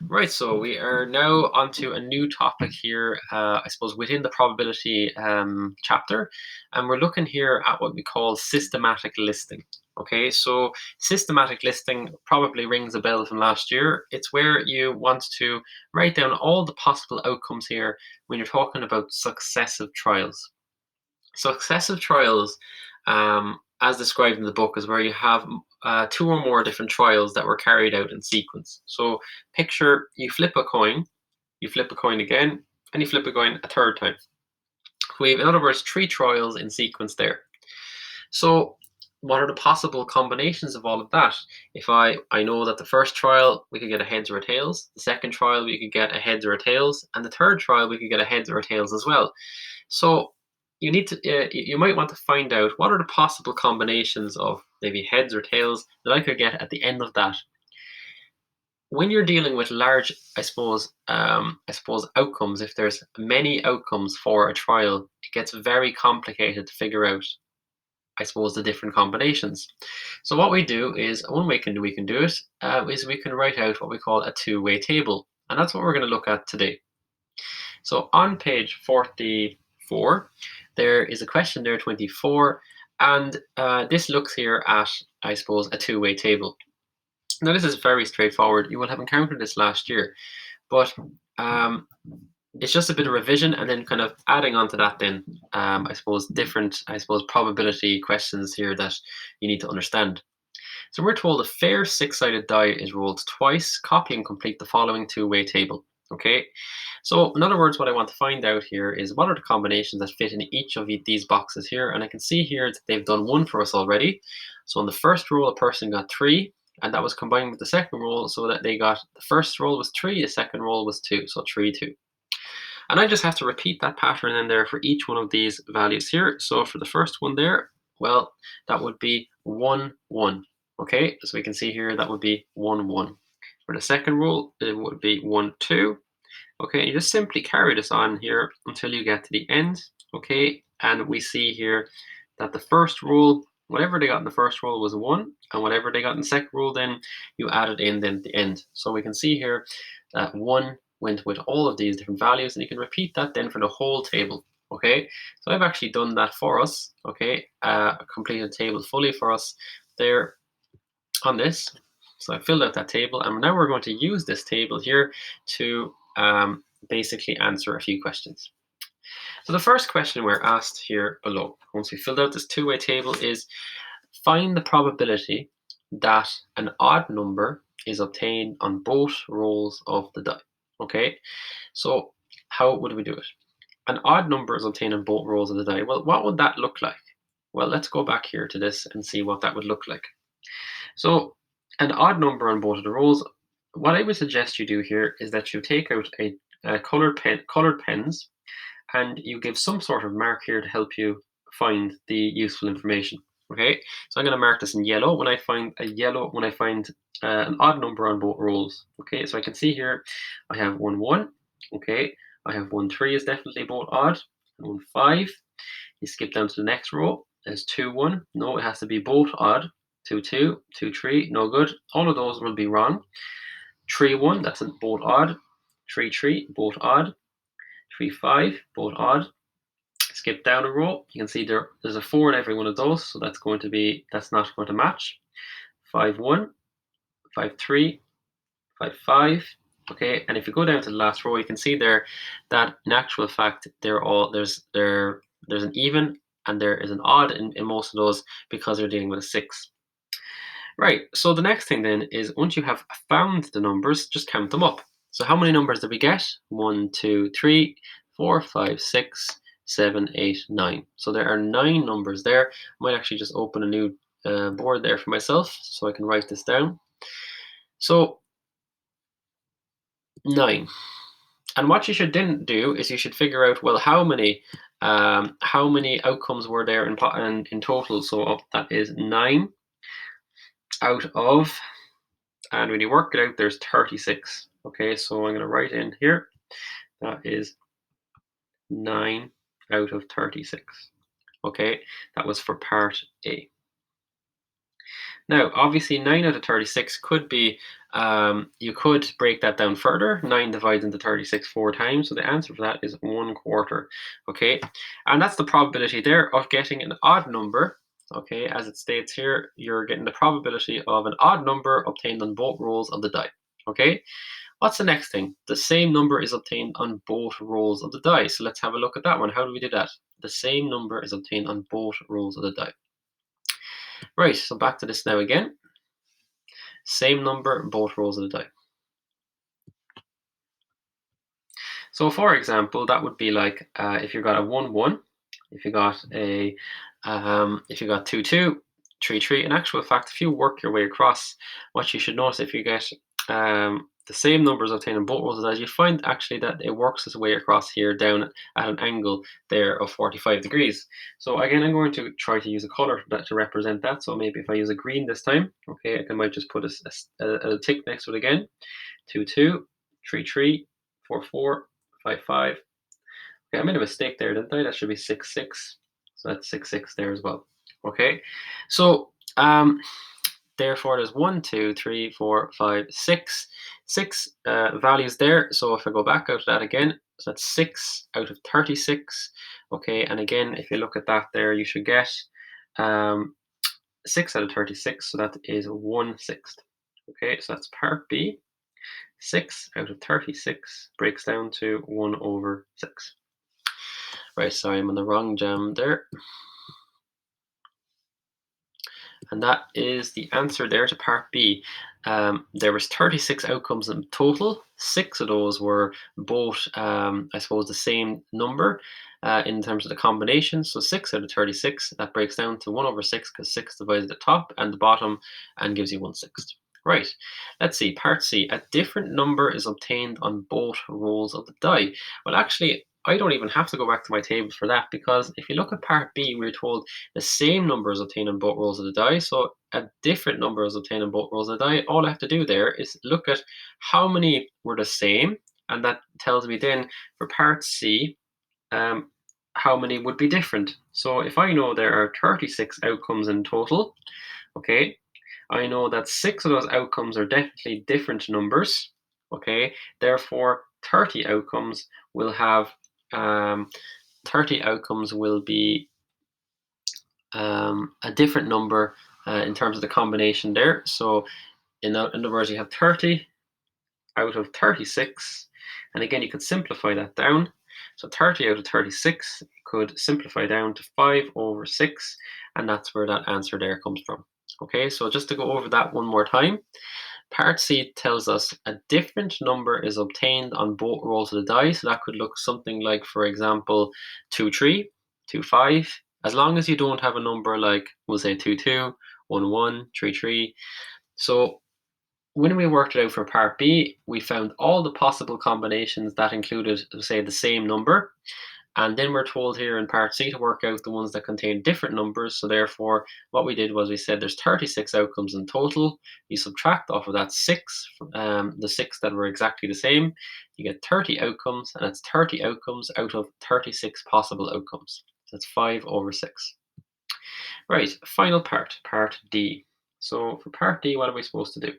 Right, so we are now onto a new topic here, I suppose, within the probability chapter, and we're looking here at what we call systematic listing. Okay, so systematic listing probably rings a bell from last year. It's where you want to write down all the possible outcomes here when you're talking about successive trials. Successive trials, as described in the book, is where you have two or more different trials that were carried out in sequence. So picture you flip a coin again, and you flip a coin a third time. We have, in other words, three trials in sequence there. So what are the possible combinations of all of that? If I know that the first trial we could get a heads or a tails, the second trial we could get a heads or a tails, and the third trial we could get a heads or a tails as well. So you might want to find out what are the possible combinations of maybe heads or tails that I could get at the end of that. When you're dealing with large, I suppose outcomes, if there's many outcomes for a trial, it gets very complicated to figure out, I suppose, the different combinations. So what we do is, one way we can do it is we can write out what we call a two-way table, and that's what we're going to look at today. So on page 44, there is a question there, 24, and this looks here at, I suppose, a two-way table. Now this is very straightforward. You will have encountered this last year, but um, it's just a bit of revision and then kind of adding on to that then, I suppose, different, probability questions here that you need to understand. So we're told a fair six-sided die is rolled twice. Copy and complete the following two-way table. Okay, so in other words, what I want to find out here is what are the combinations that fit in each of these boxes here, and I can see here that they've done one for us already. So in the first roll, a person got 3, and that was combined with the second roll, so that they got, the first roll was 3, the second roll was 2, so 3, 2. And I just have to repeat that pattern in there for each one of these values here. So for the first one there, well, that would be 1, 1. Okay, so we can see here that would be 1, 1. For the second roll, it would be 1, 2. Okay, you just simply carry this on here until you get to the end. Okay, and we see here that the first roll, whatever they got in the first roll was 1, and whatever they got in the second roll, then you add it in then at the end. So we can see here that 1 went with all of these different values, and you can repeat that then for the whole table. Okay, so I've actually done that for us. Okay, completed the table fully for us there on this. So I filled out that table, and now we're going to use this table here to basically answer a few questions. So the first question we're asked here below, once we filled out this two-way table, is find the probability that an odd number is obtained on both rolls of the die. Okay, so how would we do it? An odd number is obtained on both rolls of the die. Well, what would that look like? Well, let's go back here to this and see what that would look like. So an odd number on both of the rolls, what I would suggest you do here is that you take out a colored pens, and you give some sort of mark here to help you find the useful information. Okay, so I'm going to mark this in yellow when I find an odd number on both rolls. Okay, so I can see here I have 1, 1. Okay, I have 1, 3 is definitely both odd, and 1, 5. You skip down to the next row. There's 2, 1. No, it has to be both odd. 2, 2, 2, 3. No good. All of those will be wrong. 3, 1. That's both odd. 3, 3. Both odd. 3, 5. Both odd. Skip down a row. You can see there's a 4 in every one of those, so that's not going to match. 5, 1. 5, 3. 5, 5. Okay, and if you go down to the last row, you can see there that in actual fact there's an even and there is an odd in most of those because they're dealing with a 6. Right, so the next thing then is once you have found the numbers, just count them up. So how many numbers did we get? 1, 2, 3, 4, 5, 6, 7, 8, 9. So there are 9 numbers there. I might actually just open a new board there for myself so I can write this down. So 9. And what you should then do is you should figure out, well, how many outcomes were there in total. So that is 9 out of, and when you work it out, there's 36. Okay, so I'm going to write in here, that is 9 out of 36. Okay, that was for part A. Now, obviously, 9 out of 36 could be, you could break that down further. 9 divides into 36 four times, so the answer for that is 1/4. Okay, and that's the probability there of getting an odd number. Okay, as it states here, you're getting the probability of an odd number obtained on both rolls of the die. Okay, what's the next thing? The same number is obtained on both rolls of the die. So let's have a look at that one. How do we do that? The same number is obtained on both rolls of the die. Right, so back to this now again. Same number, both rolls of the die. So for example, that would be like if you got a 1-1, if you got a if you got 2-2, 3-3. In actual fact, if you work your way across, what you should notice if you get the same numbers obtained in both rolls of the die, you find actually that it works its way across here down at an angle there of 45 degrees. So again, I'm going to try to use a color that to represent that. So maybe if I use a green this time, okay, I might just put a tick next to it again. 2-2, 3-3, 4-4, 5-5. Okay, I made a mistake there, didn't I? That should be 6-6. So that's 6-6 there as well. Okay, so therefore there's 1, 2, 3, 4, 5, 6. 6 values there. So if I go back out to that again, so that's 6 out of 36. Okay, and again, if you look at that there, you should get 6 out of 36. So that is 1/6. Okay, so that's part B. 6 out of 36 breaks down to 1/6. Right, sorry, I'm on the wrong jam there. And that is the answer there to part B. There was 36 outcomes in total. 6 of those were both, I suppose, the same number in terms of the combination. So 6 out of 36, that breaks down to 1/6 because 6 divides the top and the bottom and gives you 1/6. Right, let's see, part C. A different number is obtained on both rolls of the die. Well, actually, I don't even have to go back to my table for that because if you look at part B, we're told the same number is obtained on both rolls of the die. So a different number is obtained on both rolls of the die. All I have to do there is look at how many were the same, and that tells me then for part C, how many would be different. So if I know there are 36 outcomes in total, okay, I know that 6 of those outcomes are definitely different numbers, okay, therefore 30 outcomes will have 30 outcomes will be a different number in terms of the combination there. So in other words, you have 30 out of 36. And again, you could simplify that down. So 30 out of 36 could simplify down to 5/6. And that's where that answer there comes from. Okay, so just to go over that one more time. Part C tells us a different number is obtained on both rolls of the die. So that could look something like, for example, 2-3, 2-5. As long as you don't have a number like, we'll say 2-2, 1-1, 3-3. So when we worked it out for part B, we found all the possible combinations that included, say, the same number. And then we're told here in part C to work out the ones that contain different numbers. So therefore, what we did was we said there's 36 outcomes in total. You subtract off of that 6, the 6 that were exactly the same. You get 30 outcomes, and it's 30 outcomes out of 36 possible outcomes. So that's 5/6. Right, final part, part D. So for part D, what are we supposed to do?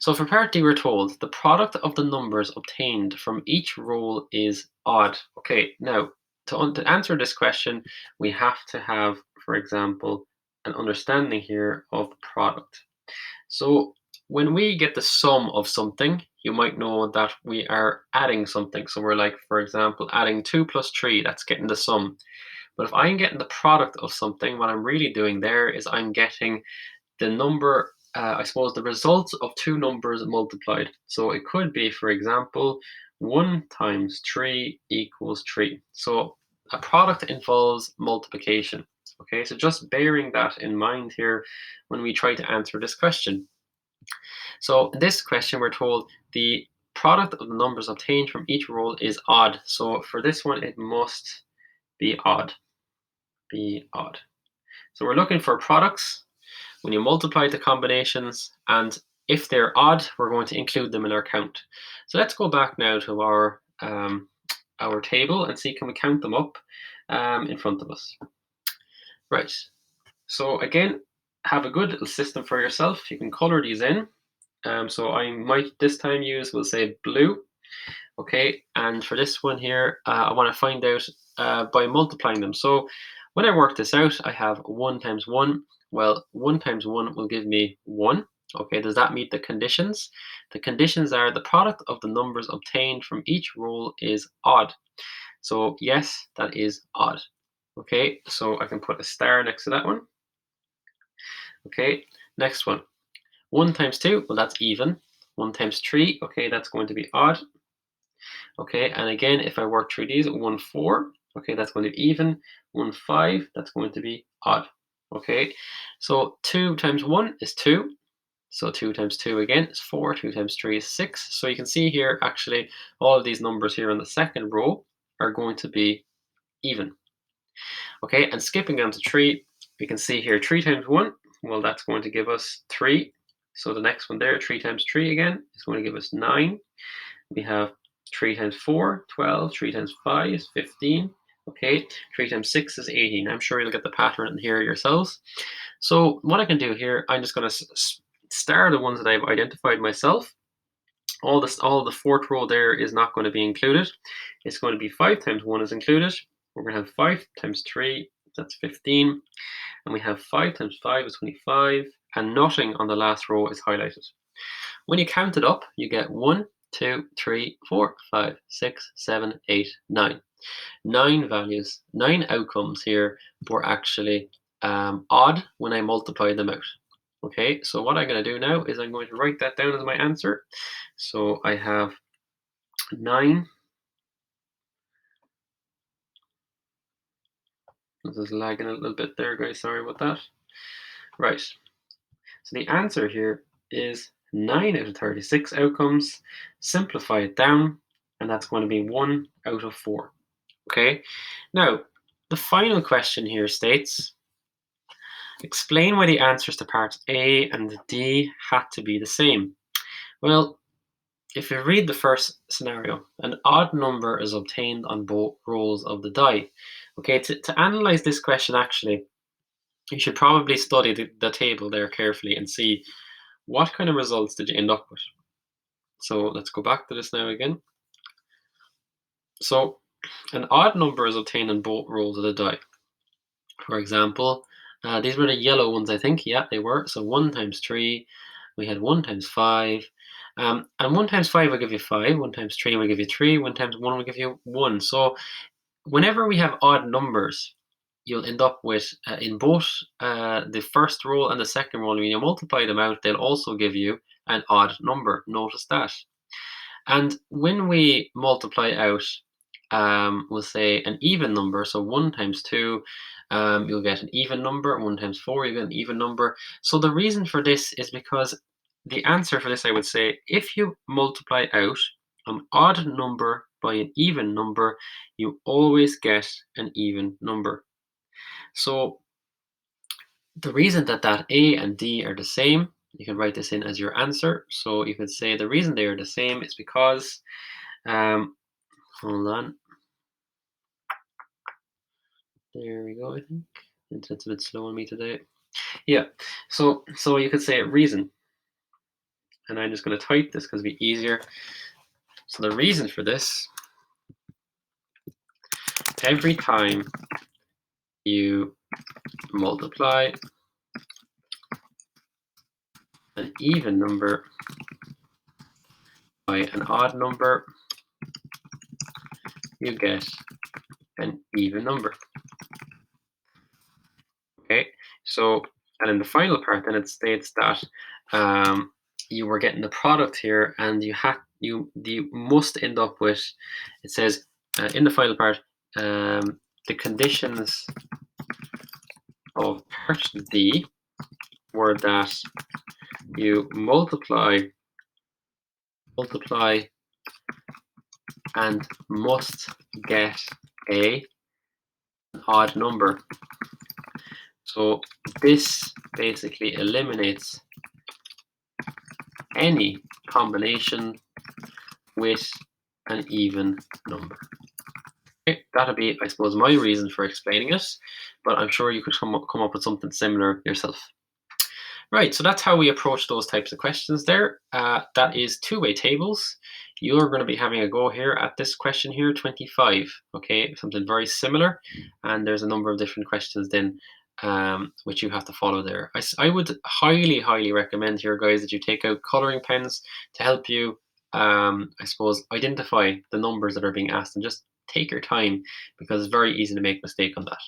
So for part D, we're told the product of the numbers obtained from each roll is odd. Okay, now to answer this question, we have to have, for example, an understanding here of the product. So when we get the sum of something, you might know that we are adding something. So we're like, for example, adding 2 plus 3, that's getting the sum. But if I'm getting the product of something, what I'm really doing there is I'm getting the number, I suppose, the results of two numbers multiplied. So it could be, for example, 1 times 3 equals 3. So a product involves multiplication. Okay, so just bearing that in mind here when we try to answer this question. So in this question, we're told the product of the numbers obtained from each roll is odd. So for this one, it must be odd. Be odd. So we're looking for products when you multiply the combinations, and if they're odd, we're going to include them in our count. So let's go back now to our table and see, can we count them up in front of us. Right, so again, have a good little system for yourself. You can color these in. So I might this time use, we'll say blue. Okay, and for this one here, I want to find out by multiplying them. So when I work this out, I have 1 times 1. Well, 1 times 1 will give me 1. Okay, does that meet the conditions? The conditions are the product of the numbers obtained from each roll is odd. So yes, that is odd. Okay, so I can put a star next to that one. Okay, next one. 1 times 2, well, that's even. 1 times 3, okay, that's going to be odd. Okay, and again, if I work through these, 1, 4, okay, that's going to be even. 1, 5, that's going to be odd. Okay, so 2 times 1 is 2. So 2 times 2 again is 4. 2 times 3 is 6. So you can see here, actually, all of these numbers here in the second row are going to be even. Okay, and skipping down to 3, we can see here 3 times 1, well, that's going to give us 3. So the next one there, 3 times 3 again, is going to give us 9. We have 3 times 4, 12. 3 times 5 is 15. Okay, 3 times 6 is 18. I'm sure you'll get the pattern here yourselves. So what I can do here, I'm just going to star the ones that I've identified myself. All the fourth row there is not going to be included. It's going to be 5 times 1 is included. We're going to have 5 times 3, that's 15. And we have 5 times 5 is 25. And nothing on the last row is highlighted. When you count it up, you get 1, 2, 3, 4, 5, 6, 7, 8, 9. 9 values, 9 outcomes here were actually odd when I multiplied them out. Okay, so what I'm going to do now is I'm going to write that down as my answer. So I have 9. This is lagging a little bit there, guys. Sorry about that. Right. So the answer here is 9 out of 36 outcomes. Simplify it down, and that's going to be 1 out of 4. Okay. Now, the final question here states, explain why the answers to parts A and D had to be the same. Well, if you read the first scenario, an odd number is obtained on both rolls of the die. Okay, to analyze this question, actually, you should probably study the table there carefully and see what kind of results did you end up with. So let's go back to this now again. So an odd number is obtained on both rolls of the die. For example, these were the yellow ones, I think. Yeah, they were. So 1 times 3, we had 1 times 5. And 1 times 5 will give you 5, 1 times 3 will give you 3, 1 times 1 will give you 1. So whenever we have odd numbers, you'll end up with, in both the first row and the second row, when you multiply them out, they'll also give you an odd number. Notice that. And when we multiply out, we'll say an even number, so 1 times 2, you'll get an even number. 1 times 4, you get an even number. So the reason for this is because the answer for this, I would say, if you multiply out an odd number by an even number, you always get an even number. So the reason that A and D are the same, you can write this in as your answer. So you could say the reason they are the same is because, hold on. There we go, I think. Internet's a bit slow on me today. Yeah, so you could say reason. And I'm just going to type this because it'll be easier. So the reason for this, every time you multiply an even number by an odd number, you get an even number. Okay, so, and in the final part, then it states that you were getting the product here, and you must end up with, it says in the final part, the conditions of part D were that you multiply and must get an odd number. So this basically eliminates any combination with an even number. Okay, that'll be, I suppose, my reason for explaining it, but I'm sure you could come up with something similar yourself. Right, so that's how we approach those types of questions there. That is two-way tables. You're going to be having a go here at this question here, 25. Okay, something very similar. And there's a number of different questions then which you have to follow there. I would highly, highly recommend here, guys, that you take out coloring pens to help you, I suppose, identify the numbers that are being asked and just take your time because it's very easy to make a mistake on that.